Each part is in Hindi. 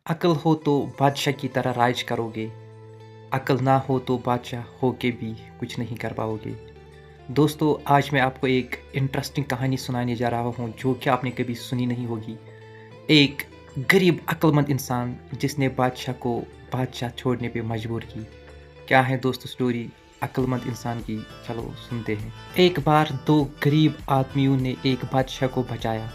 अक्ल हो तो बादशाह की तरह राज करोगे, अक्ल ना हो तो बादशाह हो के भी कुछ नहीं कर पाओगे। दोस्तों, आज मैं आपको एक इंटरेस्टिंग कहानी सुनाने जा रहा हूँ जो कि आपने कभी सुनी नहीं होगी। एक गरीब अक्लमंद इंसान जिसने बादशाह को बादशाह छोड़ने पे मजबूर की। क्या है दोस्तों स्टोरी अक्लमंद इंसान की? चलो सुनते हैं। एक बार दो गरीब आदमियों ने एक बादशाह को बचाया।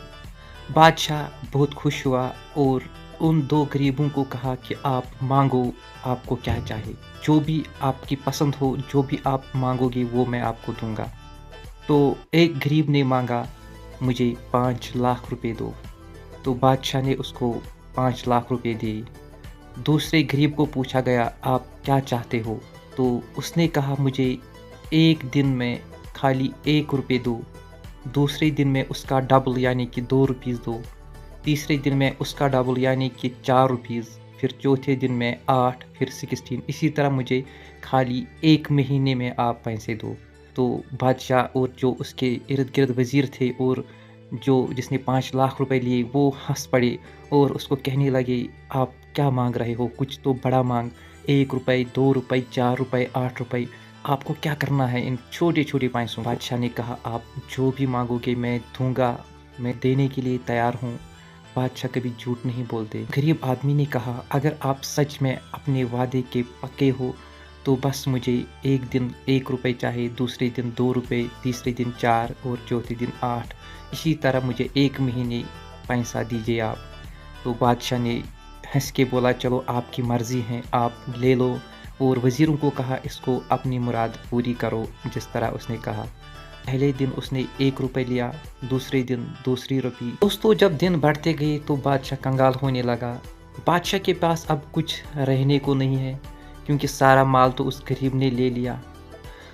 बादशाह बहुत खुश हुआ और उन दो गरीबों को कहा कि आप मांगो, आपको क्या चाहिए, जो भी आपकी पसंद हो, जो भी आप मांगोगे वो मैं आपको दूंगा। तो एक गरीब ने मांगा, मुझे 5 लाख रुपए दो। तो बादशाह ने उसको 5 लाख रुपए दिए। दूसरे गरीब को पूछा गया, आप क्या चाहते हो? तो उसने कहा, मुझे एक दिन में खाली 1 रुपए दो। दूसरे दिन में उसका डबल यानी कि 2 रुपीज़ दो। तीसरे दिन में उसका डबल यानी कि 4 रुपीज़। फिर चौथे दिन में 8, फिर 16। इसी तरह मुझे खाली 1 महीने में आप पैसे दो। तो बादशाह और जो उसके इर्द गिर्द वज़ीर थे और जो जिसने 5 लाख रुपए लिए वो हंस पड़े और उसको कहने लगे, आप क्या मांग रहे हो? कुछ तो बड़ा मांग। 1 रुपए, 2 रुपए, 4 रुपए, 8 रुपए, आपको क्या करना है इन छोटे छोटे पैसों? बादशाह ने कहा, आप जो भी मांगोगे मैं दूंगा, मैं देने के लिए तैयार हूँ। बादशाह कभी झूठ नहीं बोलते। गरीब आदमी ने कहा, अगर आप सच में अपने वादे के पक्के हो तो बस मुझे एक दिन 1 रुपए चाहिए, दूसरे दिन 2 रुपए, तीसरे दिन 4 और चौथे दिन 8। इसी तरह मुझे 1 महीने पैसा दीजिए आप। तो बादशाह ने हंस के बोला, चलो आपकी मर्जी है, आप ले लो। और वज़ीरों को कहा, इसको अपनी मुराद पूरी करो जिस तरह उसने कहा। पहले दिन उसने 1 रुपए लिया, दूसरे दिन दूसरी रुपी। दोस्तों, जब दिन बढ़ते गए तो बादशाह कंगाल होने लगा। बादशाह के पास अब कुछ रहने को नहीं है क्योंकि सारा माल तो उस गरीब ने ले लिया।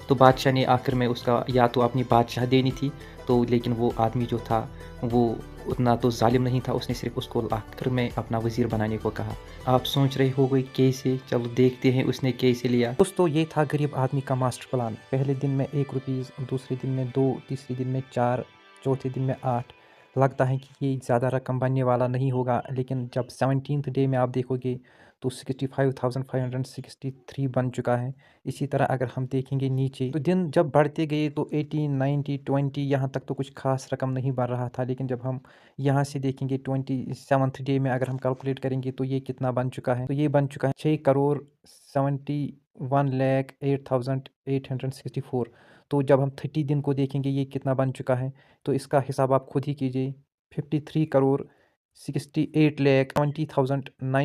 तो बादशाह ने आखिर में उसका या तो अपनी बादशाह देनी थी, तो लेकिन वो आदमी जो था वो उतना तो ज़ालिम नहीं था, उसने सिर्फ़ उसको आखिर में अपना वज़ीर बनाने को कहा। आप सोच रहे होंगे कैसे? चलो देखते हैं उसने कैसे लिया। दोस्तों, ये था गरीब आदमी का मास्टर प्लान। पहले दिन में 1 रुपीज़, दूसरे दिन में 2, तीसरे दिन में 4, चौथे दिन में 8। लगता है कि ये ज़्यादा रकम बनने वाला नहीं होगा, लेकिन जब 17th डे में आप देखोगे तो 65,563 बन चुका है। इसी तरह अगर हम देखेंगे नीचे तो दिन जब बढ़ते गए तो 18, 90, 20 यहाँ तक तो कुछ खास रकम नहीं बढ़ रहा था, लेकिन जब हम यहाँ से देखेंगे 27th डे में अगर हम कैलकुलेट करेंगे तो ये कितना बन चुका है? तो ये बन चुका है 6,71,08,864। तो जब हम 30 दिन को देखेंगे ये कितना बन चुका है? तो इसका हिसाब आप खुद ही कीजिए। 53,68,20,9